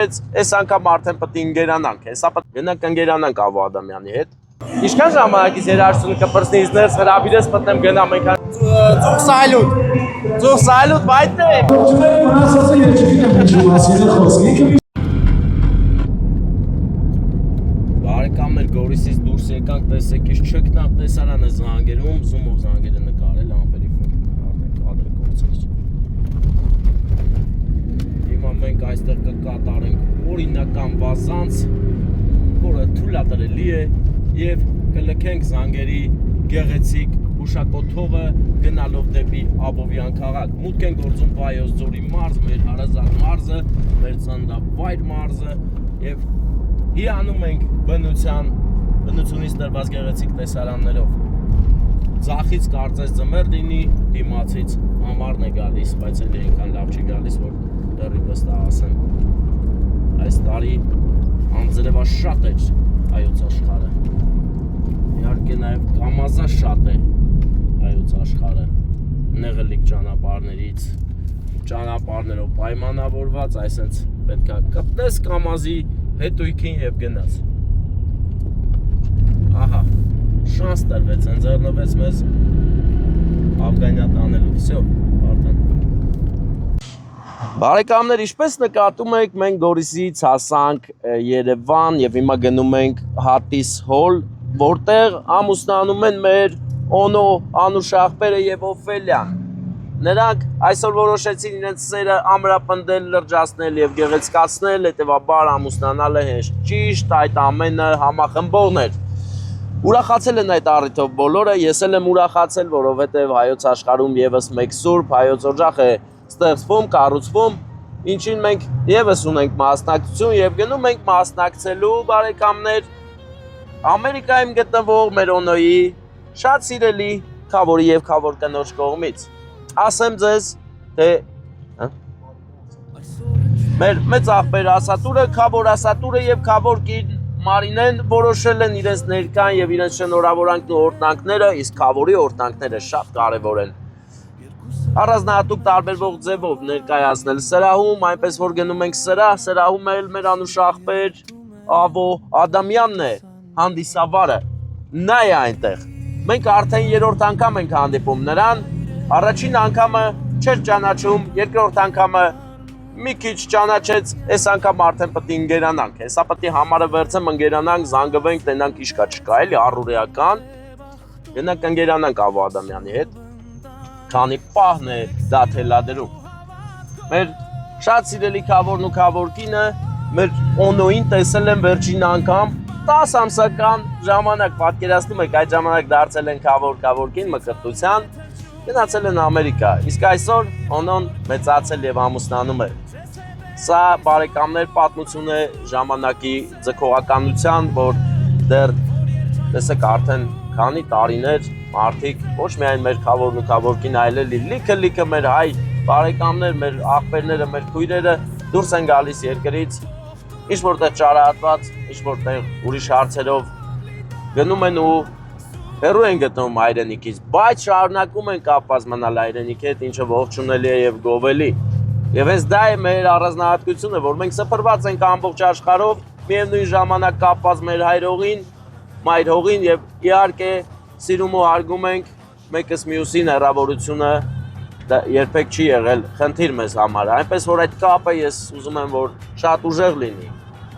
Այս անգամ արդեն պետք է ընկերանանք, հեսա պետք է գնանք ընկերանանք Ավո Ադամյանի հետ։ Ինչքան ժամանակից երաժշտությունը կպրծնից ներս հրավիրես պետք է գնամ մենք ծուխ սայլուտ բայդ է։ Մնացածը երջիկին եմ հեչում ասիլը խոսք։ Բարեկամներ Գորիսից դուրս եկանք, տեսեք ինչ չկնապ տեսարանը զանգերում, զումով զանգերը նկարել ամպերի ֆոն, արդեն կադրը կործել։ Հիմա մենք այստեղ կկատարենք օրինական վազանց, որը թույլատրելի է եւ կլքենք զանգերի գեղեցիկ հուշակոթողը գնալով դեպի Աբովյան քաղաք։ Մուտք են գործում Վայոց ձորի մարզ, մեր հարազատ մարզը, մեր ծննդավայր մարզը եւ հիանում ենք բնությունից տրված գեղեցիկ տեսարաններով։ Ձախից կարծես ձմեռ լինի, դիմացից ամառն է գալիս, բայց էլ այնքան լավ չի գալիս, որ դեռի վստահ ասեմ։ Այս տարի անձրևաշատ էր հայոց աշխարհը։ Իհարկե նաև կամազաշատ է հայոց աշխարհը։ Նեղելիք ճանապարհներով պայմանավորված, այսինքն պետք է կպնես կամազի հետույքին եւ գնաց։ Ահա, շանս տրվեց, ընձեռնվեց մեզ Աֆղանիա տանելու, վсё, արդեն։ Բարեկամներ, ինչպես նկատում եք, մենք Գորիսից հասանք Երևան եւ հիմա գնում ենք Հատիս հոլ, որտեղ ամուսնանում են մեր Օնո, Անուշ աղբերը եւ Օֆելիան։ Նրանք այսօր որոշեցին իրենց սերը ամրապնդել, լրջացնել եւ գեղեցկացնել, հետեւաբար ամուսնանալը հենց ճիշտ այդ ամենը համախմբողն էր։ Ուրախացել են այդ առիթով բոլորը, ես էլ եմ ուրախացել, որովհետեւ հայոց աշխարհում եւս մեկ սուրբ հայոց օջախ է ստեղծվում, կառուցվում, ինչին մենք եւս ունենք մասնակցություն եւ գնում ենք մասնակցելու բարեկամներ Ամերիկայում գտնվող մեր Օնոյի շատ սիրելի խավորի եւ խավոր կնոջ կողմից։ Ասեմ ձեզ, թե մեր մեծ աղբեր Ասատուրը, խավոր Ասատուրը եւ խավոր կին Մարինեն որոշել են իրենց ներկան եւ իրենց շնորհավորանքն ու օրհնանքները, իսկ խավորի օրհնանքները շատ կարեւոր են։ Առանձնահատուկ տարբերվող ձևով ներկայացնել սրահում, այնպես որ գնում ենք սրահում էլ մեր Անուշ աղբեր Ավո Ադամյանն է, հանդիսավարը, նա է այնտեղ։ Մենք արդեն երրորդ անգամ ենք հանդիպում նրան, առաջին անգամը չէր ճանաչում, երկրորդ անգամը մի քիչ ճանաչեց, այս անգամ արդեն պետք է ընկերանանք, հեսա պետք է համարը վերցեմ, ընկերանանք, զանգվենք, տենանք ինչ կա չկա, էլի առօրեական, գնանք ընկերանանք Ավո Ադամյանի հետ, քանի պահն է դա թելադրում։ Մեր շատ սիրելի խավորն ու խավոր կինը մեր Օնոյին տեսել են վերջին անգամ 10 ամսական ժամանակ, պատկերացնում եք, այդ ժամանակ դարձել են խավոր կին մկրտության, գնացել են Ամերիկա, իսկ այսօր Օնոն մեծացել եւ ամուսնանում է։ Սա բարեկամներ պատմություն է ժամանակի ձգողականության, որ դեռ տեսեք արդեն քանի տարիներ մարդիկ ոչ միայն մեր խավորն ու խավորքին, այլ լիքը մեր հայ բարեկամներ, մեր աղբերները, մեր քույրերը դուրս են գալիս երկրից, ինչ որտեղ ճարահատված, ինչ որտեղ ուրիշ հարցերով գնում են ու հեռու են գտնում հայրենիքից, բայց շարունակում են կապված մնալ հայրենիքի հետ, ինչը ողջունելի է եւ գովելի։ Եվ հենց դա է մեր առանձնահատկությունը, որ մենք սփռված ենք ամբողջ աշխարհով, միևնույն ժամանակ կապված մեր հայրողին, մայրհողին եւ իհարկե սիրում ու հարգում ենք մեկս մյուսին հեռավորությունը երբեք չի եղել խնդիր մեզ համար, այնպես որ այդ կապը ես ուզում եմ որ շատ ուժեղ լինի,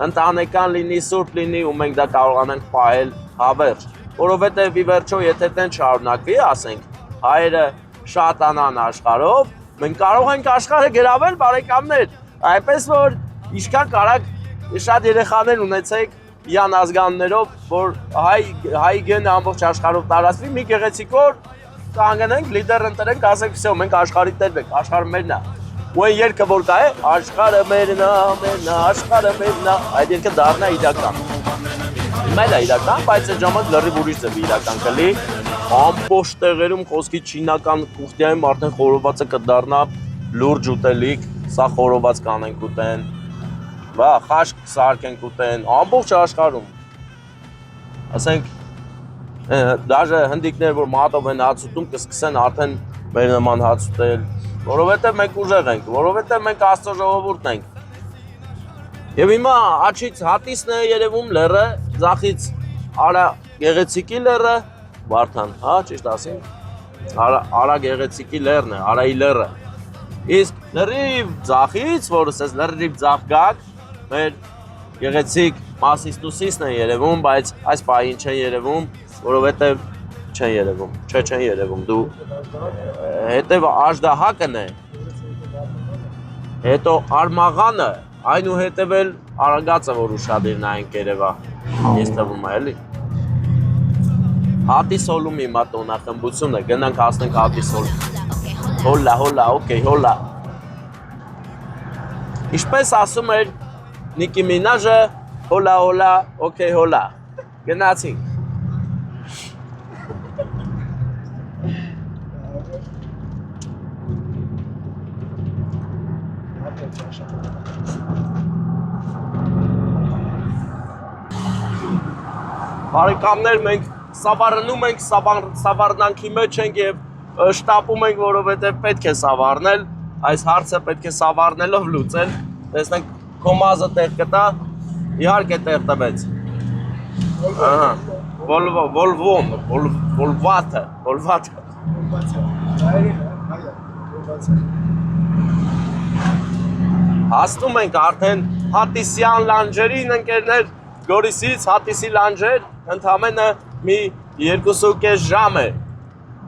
ընտանեկան լինի, սուրբ լինի ու մենք դա կարողանանք պահել հավերժ, որովհետև ի վերջո եթե տեն շարունակվի, ասենք, հայերը շատանան աշխարհով, մենք կարող ենք աշխարհը գրավել բարեկամներ, այնպես որ ինչքան կարակ շատ երեխաներ ունեցեք յան ազգաններով, որ հայ գենը ամբողջ աշխարհով տարածվի, մի գեղեցիկ օր կանգնենք, լիդեր ընտրենք, ասենք, վсё, մենք աշխարհի տերն ենք, աշխարհը մերն է։ Ու այն երգը որ կա է, աշխարհը մերն է, աշխարհը մերն է, այդ երգը դառնա իրական։ Հիմա դա իրական, բայց այդ ժամանակ լրիվ ուրիշ ձև իրական կլի։ Ամբողջ տեղերում խոսքի չինական կուխտիայում արդեն խորովածը կդառնա լուրջ ուտելիք, սա խորոված կանենք ուտեն, բա խաշք սարքենք ուտեն, ամբողջ աշխարհում։ Ասենք Դաժե հնդիկներ, որ մատով են հաց ուտում, կսկսեն արդեն մեր նման հաց ուտել, որովհետև մենք ուժեղ ենք, որովհետև մենք Աստծո ժողովուրդն ենք։ Եվ հիմա աչից հատիսն է երևում լերը, ձախից արա գեղեցիկի լերը, Վարդան, հա, ճիշտ ասին, արա գեղեցիկի լերն է, արայի լերը։ Իսկ լրիվ ձախից, որս ես լրիվ ձախ գակ, մեր գեղեցիկ մասիստուսիսն է երևում, բայց այս պահին չեն երևում, որովհետև չեն երևում, չեն երևում, դու հետև աժդահակն է, հետո արմաղանը, այնուհետև էլ արագածը, որ ուշադիր նայենք երևա, ես թվում է, էլի։ Հատի սոլում հիմա տոնախմբություն է, գնանք հասնենք հատի սոլում։ Հոլա, հոլա, օքեյ, հոլա։ Ինչպես ասում էր Նիկի Մինաժը, հոլա, հոլա, օքեյ, հոլա։ Գնացինք։ Բարեկամներ, մենք սավառնում ենք, սավառնանքի մեջ ենք և շտապում ենք, որովհետև պետք է սավառնել, այս հարցը պետք է սավառնելով լուծել, տեսնենք կոմազը տեղ կտա, իհարկե տեղ տվեց, վոլվատը, հասնում ենք արդեն Հատիսյան լանջերին ընկերներ, Գորիսից Հատիսի լանջեր, ընդամենը մի 2.5 ժամ է,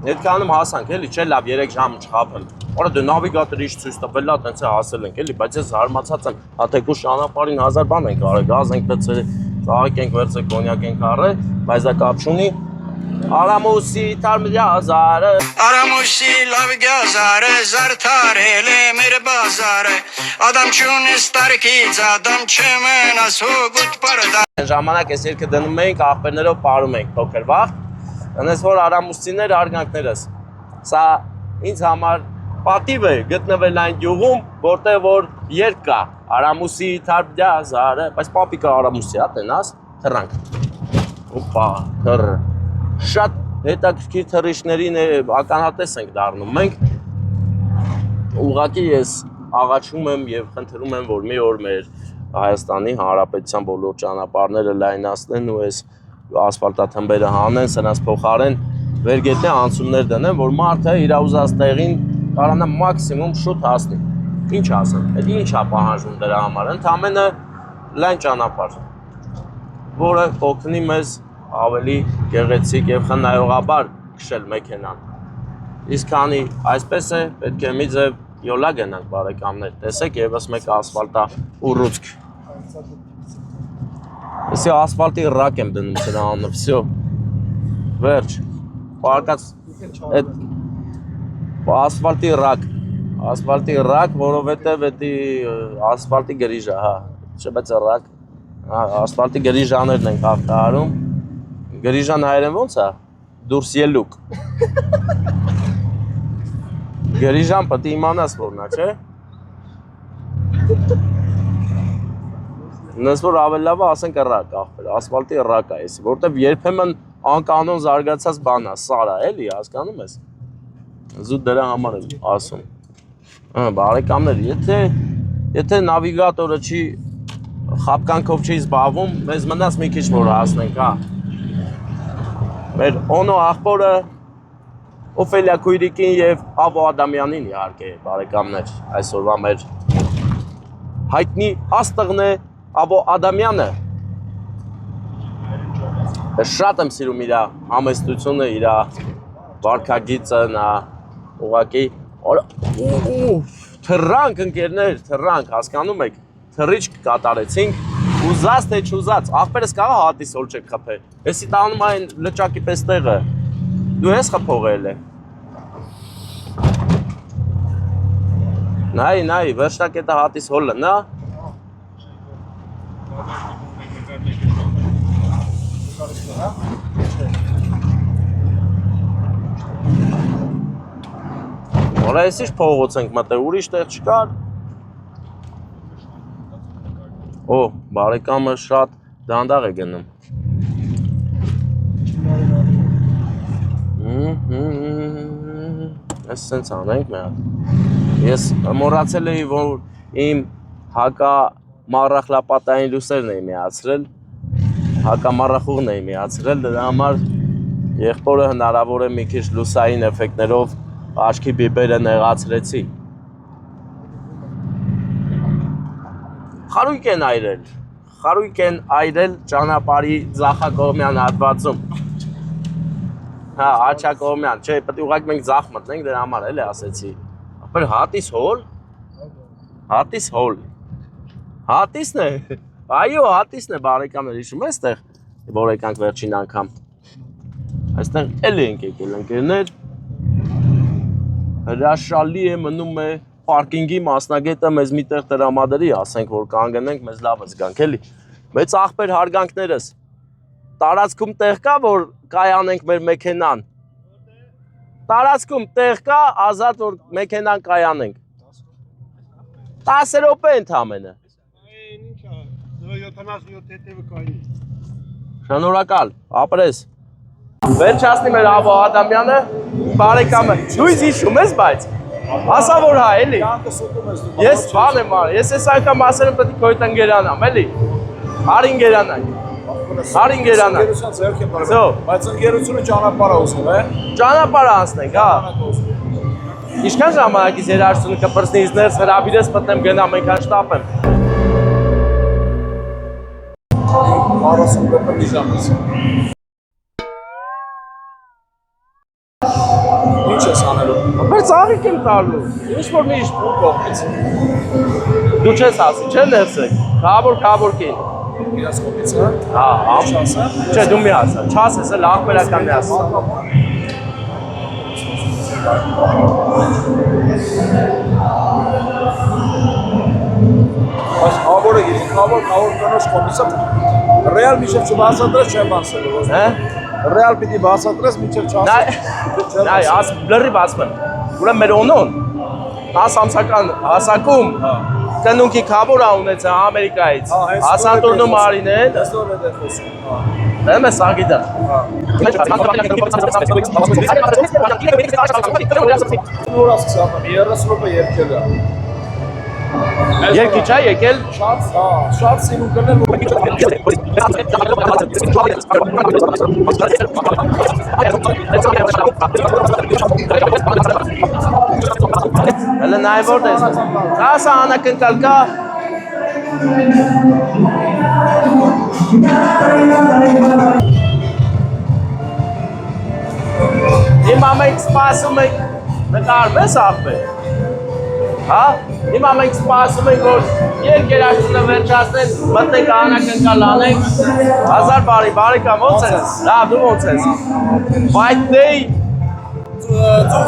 հետքանում հասանք, էլի չէ լավ 3 ժամ չխապել, որը դե նավիգատորի ինչ ցույց տվել է, տենց է հասել ենք, էլի, բայց ես զարմացած եմ, հատեկուս ճանապարհին 1000 բան ենք արել, գազ ենք լցրել, ծաղիկ ենք վերցրել, կոնյակ ենք առել, բայց դա կապ չունի, Արամուսի թարմդյա զարը Արամուսի լավգյա զարը զարդարել է մեր բազարը Ադամ չունես տարքից, ադամ չմնաս հոգուտ պարդա Ժամանակ ես երկը դնում էինք, աղբերներով պարում էինք փոքր վաղ Ընես որ արամուսիներ արգանքներս Սա ինձ համար պատիվ է գտնվել այն գյուղում, որտեղ որ երկ կա Արամուսի թարմդյա զարը Բայց պապիկը արամուսի, հա տենաս, թռանք Ոպա, թռ Շատ հետաքրքիր թռիչքներին ականատես ենք դառնում մենք Ուղղակի ես աղաչում եմ եւ խնդրում եմ որ մի օր մեր Հայաստանի Հանրապետության բոլոր ճանապարհները լայնացնեն ու այս ասֆալտաթմբերը հանեն, սրանց փոխարեն վերգետնե անցումներ դնեն, որ մարդը իր ուզած տեղին կարողանա մաքսիմում շուտ հասնի։ Ինչ ասեմ, դա ի՞նչ է պահանջում դրա համար, ընդամենը լայն ճանապարհ, որը կօգնի մեզ ավելի գեղեցիկ եւ խնայողաբար քշել մեքենան։ Իսկ քանի այսպես է, պետք է մի ձև յոլա գնանք բարեկամներ։ Տեսեք եւս մեկ ասֆալտա ուռուցք։ Էսի ասֆալտի ռակ եմ դնում սրա անունը, վсё։ Վերջ։ Պարկած այդ ասֆալտի ռակ, որովհետեւ էդի ասֆալտի գրիժա, հա։ Չէ՞ բայց ռակ։ Ասֆալտի գրիժաներն ենք հաղթահարում։ Գրիժան հայերեն ոնց է? Դուրս ելուկ։ Գրիժան պետք է իմանաս որն է, չէ՞։ Նես որ ավելի լավ է ասենք ռակ ախպեր, ասֆալտի ռակ է էսի, որտեվ երբեմն անկանոն զարգացած բան է, սար է, էլի, հասկանում ես։ Զուտ դրա համար եմ ասում։ Բարեկամներ, եթե նավիգատորը չի խապկանքով չի զբաղվում, մեզ մնաց մի քիչ որ հասնենք, հա։ Մեր Օնո աղբորը Օֆելիա Քույրիկին եւ Ավո Ադամյանին իհարկե բարեկամներ այսօրվա մեր հայտնի աստղն է Ավո Ադամյանը շատ եմ սիրում իր համեստությունը, իր վարքագիծը, նա ուղղակի թռանք ընկերներ, թռանք, հասկանում եք, թռիչք կատարեցինք Ուզած թե չուզած, աղբերս կարա հատի սոլ չեք խփել, եսի տանում այն լճակի պես տեղը, դու ես խփողել է։ Նայ, վերջնակետը հատի սոլը, նա։ Որա ես ինչ փողոց ենք մտել, ուրիշ տեղ չկար։ Օ, բարեկամը շատ դանդաղ է գնում։ Ես սենց անենք մի հատ։ Ես մոռացել էի, որ իմ հակա մառախլապատային լուսերն էի միացրել, հակամառախուղն էի միացրել, դրա համար եղբորը հնարավոր է մի քիչ լուսային էֆեկտներով աչքի բիբերը նեղացրեցի։ Խարույկ են այրել ճանապարհի ձախակողմյան հատվածում։ Հա, աչակողմյան, չէ, պետք է ուղղակի մենք ձախ մտնենք, դրա համար էլի ասեցի։ Ապեր հատիս հոլ։ Հատիսն է։ Այո, հատիսն է, բարեկամներ, հիշում եք այստեղ, որ եկանք վերջին անգամ։ Այստեղ էլի ենք եկել ընկերներ։ Հրաշալի է, մնում է պարկինգի մասնագետը մեզ միտեղ տրամադրի, ասենք, որ կանգնենք, մեզ լավ զգանք, էլի։ Մեծ աղբեր հարգանքներս, տարածքում տեղ կա, որ կայանենք մեր մեքենան։ Տարածքում տեղ կա, ազատ, որ մեքենան կայանենք։ 10 րոպե ընդամենը։ Շնորհակալ, ապրես։ Վերջացնի մեր Աբո Ադամյանը, բարեկամը։ Դու ինձ հիշում ես, բայց ասա որ հա, էլի։ Ես բան եմ արել, ես այս անգամ ասել եմ պետք է քո հետ ընկերանամ, էլի։ Արին գերանանք։ Բայց ընկերությունը ճանապարհ ուզում է։ Ճանապարհ անցնենք, հա։ Ինչքան ժամանակից երաժշտությունը կպրծնի ինձ ներս հրավիրես մտնեմ գնամ այնքան շտապ եմ։ 40 րոպե մի ժամից։ Ինչ ես անելու։ Բայց աղիք եմ տալու, ինչ որ մի իշպու կողմից։ Դու չես ասի, չէ ներսեք, քավոր կին։ Իրաց կողմից, հա։ Հա, ասա։ Չէ, դու մի ասա, չասես, էլ աղբերական մի ասա։ Բայց քավորը քավոր կնոջ կողմից ռեալ միջև չբացատրես չեմ ասելու։ Հա։ Ռեալ պիտի բացատրես միջև չասես։ Այ, աս բլրի բացմեն։ Ուրեմն մեր օնոն 10 ամսական հասակում կնունքի քավոր ունեցա Ամերիկայից։ Հասանտուրնու Մարինեն։ Այսօր է խոսում։ Դեմ է սագիդը։ Նորաս ցապեմ 30 րոպե երկել է։ Երկի չա եկել։ Շատ սիրուն կնել։ Հələ նայ որդ ես։ Ասա անակնկալ կա։ Հիմա մենք սպասում ենք նկարում ես աղբեր։ Հա, հիմա մենք սպասում ենք, որ երկերաշտությունը վերջացնեն, մտնենք անակնկալ անենք, 1000 բարի, բարեկամ, ոնց ես, լավ, դու ոնց ես, White Day, Ծուղ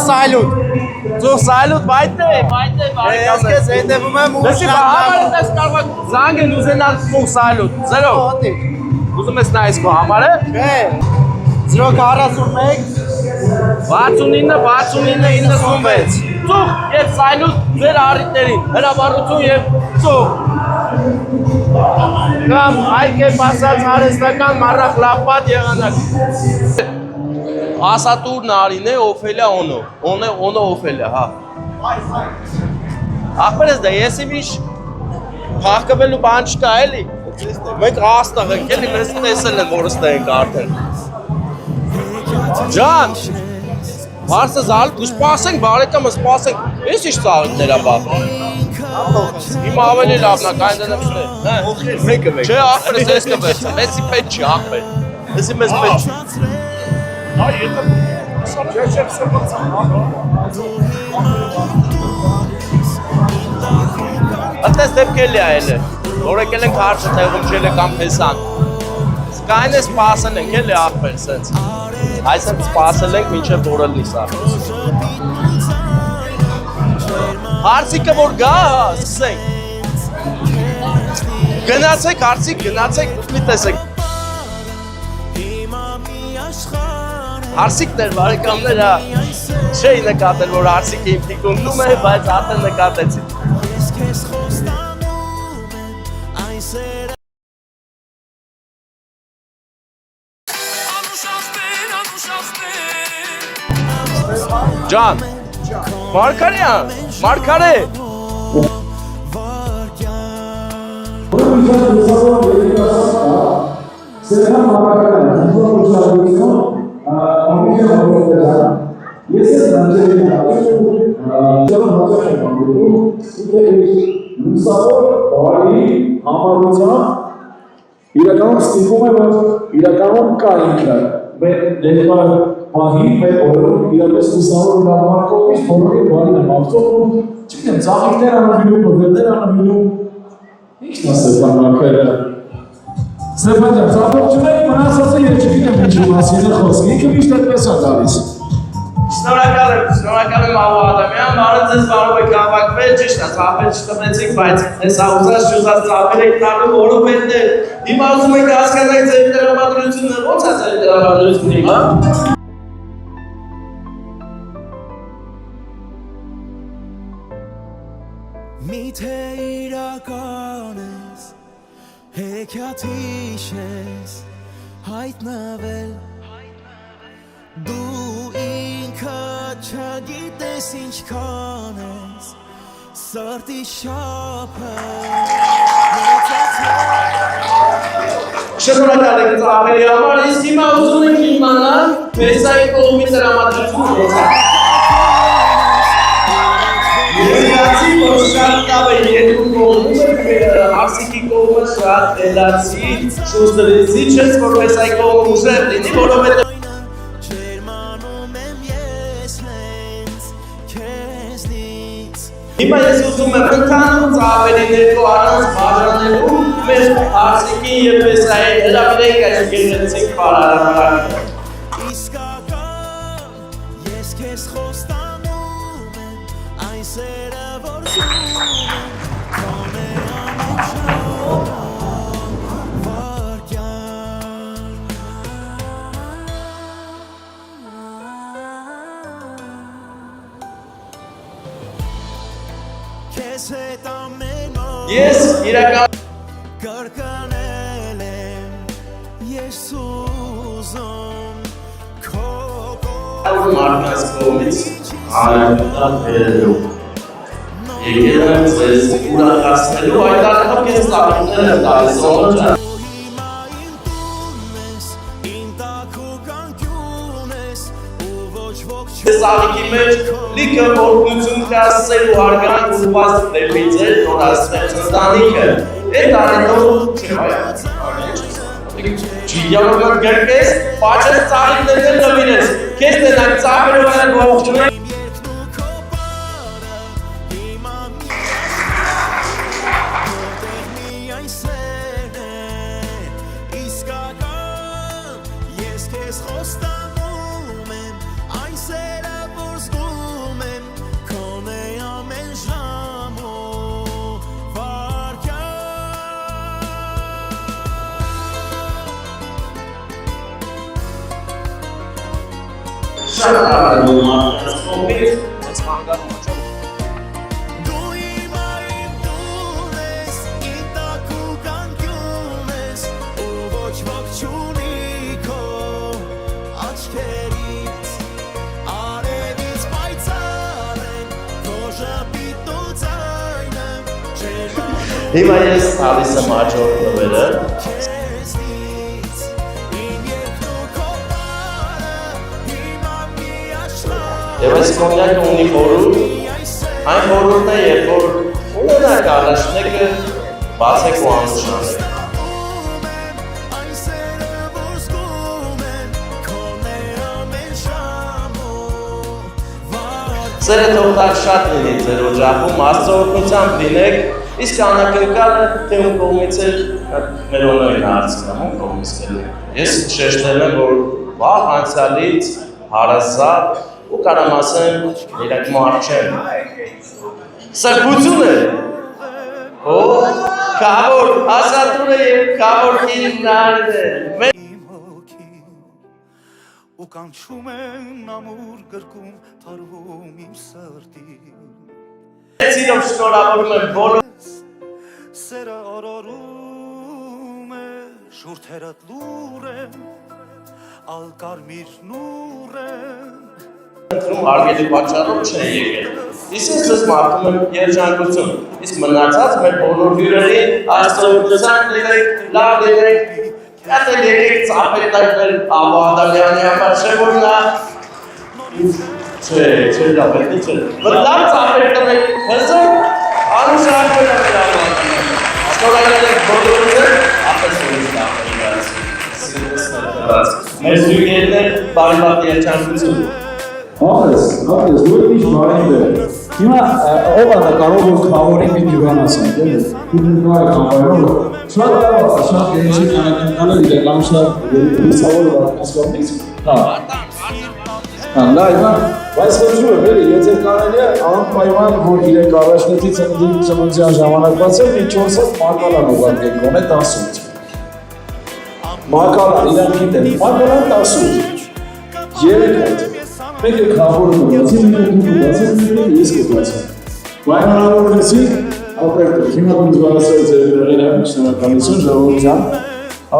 սայլուտ, White Day, բարեկամ ես, Ես հետևում եմ ու լսի, համարդ ես կարող զանգ են ուզենալ ծուղ սայլուտ, զերով, ուզում ես նայս քո համարը, 041 69-96, ծուղ և սայլուտ ձեր առիթներին, հրավառություն և ծուղ, կամ այլ կերպ ասած արհեստական մառախլապատ եղանակ, ասատուրն արին է, օֆելյա օնո, օնո օֆելյա, հա, աղբեր ես դա, ես իմ ինչ պաղկվելու բան չկա էլի, մենք աստաղ ենք էլի, մեզ տեսել են, որ ստեղ ենք արդեն, Ջան, հարսը զալ, դու սպասենք, բարեկամը սպասենք, ես ինչ ծաղիքներ է բաղ։ Իմ ավելի լավն է, կայն դնեմ շնե։ Մեկը մեկ։ Չէ, աղբերս ես կվերցը, մեզի պետ չի, աղբեր։ Եզի մեզ պետ չի։ Հա, եթե չեմ Ատես դեպքել է այլ է, որ եկել ենք հարցը տեղում չել է կամ պեսան։ Կայն է սպասել ենք, էլ է աղբեր սենց։ Այսինքն սպասել ենք մինչև որելնի սա։ Հարցիկը որ գա, սկսենք։ Գնացեք, հարցիկ, գնացեք, մի տեսեք։ Հարցիկներ, բարեկամներ, չէի նկատել, որ հարցիկը իմ թիկունքում է, բայց արդեն նկատեցի։ Ջան, Մարգարյան, Մարգարե։ Սերхан Մակարյանը, հնչողություն, ամենի հանդիպետան, ես եմ նանջերի հատում, ձևը հատում եմ անգրում, լուսավոր բարի համարության իրականում ստիպում է, որ իրականում կա ինքը, մեր ներկա պահի, մեր օրերում իրապես լուսավոր լավմարկովից բոլորի բարին եմ աղծողում, չգիտեմ, ծաղիկներ անավինում, բվետներ անավինում, ինչն է Սերхан Մակարյանը։ Սերхан ջան, ծաղողջունեք մնացածը ես չգիտեմ ինչի մասին է խոսքը, ինքը միշտ այդպես է գալիս։ Շնորհակալ եմ Աղա Ադամյան, բարը ձեզ բարով եք հավաքվել, ճիշտ է, ծափեր չտվեցիք, բայց հեսա ուզած շուզած ծափեր եք տալու որովհետև հիմա ուզում եք հասկանալ ձեր դրամատրությունը, ո՞նց է ձեր դրամատրությունը հիմա։ Միթե իրական ես, հեքիաթիշ ես, հայտնվել, դու ինքը չգիտես ինչքան ես, սրտի շապը, Շնորհակալ եք ծափերի համար, իսկ հիմա ուզում եք իմանալ Մեսայի կողմից դրամատրությունը ո՞նց է։ Եկացի, որ շատ լավ է երկու կողմում եք, Արսիկի կողմը շատ էլացի, շուստրեցի չես, որ Մեսայի կողմը ուժեղ լինի, որովհետև Հիմա ես ուզում եմ ընդհանուր ծափերի ներքո առանց բաժանելու մեր Արսիկին և Մեսայի հրավիրենք այս գեղեցիկ պարարավարակը։ Իսկական ես քեզ խոստանում եմ, այն սերը որ զում եմ, կոնե ամեն ժամ, վարկյան Քեզ հետ ամեն օր Ես իրական կրկնել եմ, ես ուզում քո մարդկանց կողմից արևտան բերելու եկել եմ ձեզ ուրախացնելու այդ արդյոք ես ծաղիկներ եմ տալիս Սողոն ջան Հիմա իմ տունն ես, իմ տաքուկ անկյուն ես, ու ոչ ոք Ծաղիկի մեջ լիքը օրգնություն կասելու արգանք ուզված դեպի ձեր նորաստեղծ ընտանիքը Էդ արետով չեմ այա Չիդյալով գրկես, պաչես ծաղիկներն նվիրես Կես տնակ ծաղերով են ողջուն իմ երկն ու քո պարը, հիմա միայն սեն է, իսկական ես քեզ խոստանում եմ, այն սերը որ զգում եմ, քոնե ամեն ժամ ու վարկյան Շատ կարևոր մարդկանց կողմից ես հանգանում եմ Դու հիմա իմ տուն ես, իմ տաքուկ անկյուն ես, ու ոչ ոք չունի քո աչքերից, արևից պայծառ են, քո ժպիտն ու ձայնը, Հիմա ես տալիս եմ հաջորդ նվերը քեզնից, իմ երկն ու քո պարը, հիմա միաշնորհ Եվ այս կոնյակը ունի խորհուրդ Այն խորհուրդն է, երբ որ ունենաք առաջնեկը բացեք ու անուշանեք Այն սերը որ զգում եմ, քոնե ամեն ժամ ու Սերը թող տակ շատ լինի ձեր օջախում, Աստծո օգնությամբ լինեք, իսկ անակնկալը թե ում կողմից է մեր օնորին հարցնամ, ում կողմից կլի։ Ես շեշտել եմ, որ վաղ անցյալից հարազատ ու կարամ ասեմ իրակ մարդ չեմ։ Սրբություն է։ Օ, կավոր, ասատուր է և կավոր կիրնարն է։ իմ հոգին ու կանչում են ամուր գրկում թարվում իմ սրտին Սիրով շնորհավորում եմ բոլոր Սերը օրորում է շուրթերդ լուր են ալ կարմիր նուր են արգելի պատճառով չեն եկել։ Իսկ ես ձեզ մաղթում եմ երջանկություն, իսկ մնացած մեր բոլոր հյուրերին աստծոյցանք լինեք, լավ լինեք, կատել եկեք ծապետակներ Աբո Ադամյանի համար չէ, որ նա չէ, լավ է, չէ, որ լավ ծապետներ հզոր անուշակվել է մեր Աբո Ադամյանը, ստորայել եք բոլորիցը, ապես որից լավ է, մեր զույգերներ բարիվատ երջանկություն։ Ապրես, դու եք միշտ բարին բեր։ Հիմա ով է կարող որ խավորի մի հյուրանացնենք, էլի։ Դու նույն խավորը շատ լավ է, շատ գեղեցիկ անակնկալը իրական շատ ցավոլ հասկանալից։ Հա, լայվա, բայց խնդրում եմ, էլի, եթե կարելի է անպայման որ իրենք առաջնետի ծննդյան ժամանակ բացել մի 4 հատ մակալան ուղարկեք, գոնե 10-ից։ Մակալան, իրանք գիտեն, մակալան 10-ից։ 3 հատ։ Մենք եք խավորում ուղացի, մենք եք ուղացի, ես կուղացի։ Պայմանավորվեցի, ապրեք դուք, հիմա դու զվարասել ձեր վերերը, շնորհակալություն, ժողովրդյան,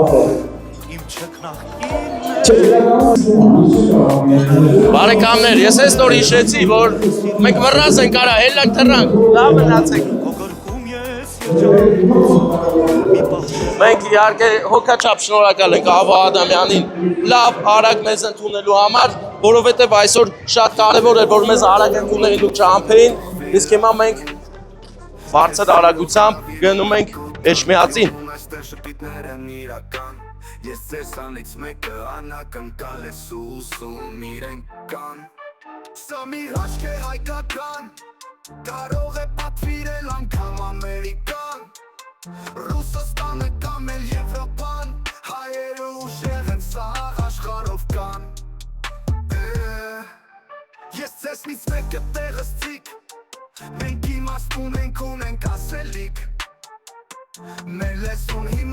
ապրեք։ Չէ, Բարեկամներ, ես այս նոր հիշեցի, որ մենք վռած ենք արա, հելանք թռանք, լավ մնացեք։ Մենք իհարկե հոգաչափ շնորհակալ ենք Աբո Ադամյանին լավ արագ մեզ ընդունելու համար, որովհետև այսօր շատ կարևոր էր, որ մեզ արագ ընդունելու ճամփեին, իսկ հիմա մենք բարձր արագությամբ գնում ենք Էջմիածին։ Ես ծեսանից մեկը անակնկալ ես ուսում իրենքան Սա մի հաշկ է հայկական Կարող է պատվիրել անգամ Ամերիկան Ռուսաստանը կամ էլ Եվրոպան Հայերը ուժեղ են սաղ աշխարհով կան Ես ծեսնից մեկը տեղս ծիկ Մենք իմաստ ունենք ասելիք Մեր լեսուն հիմ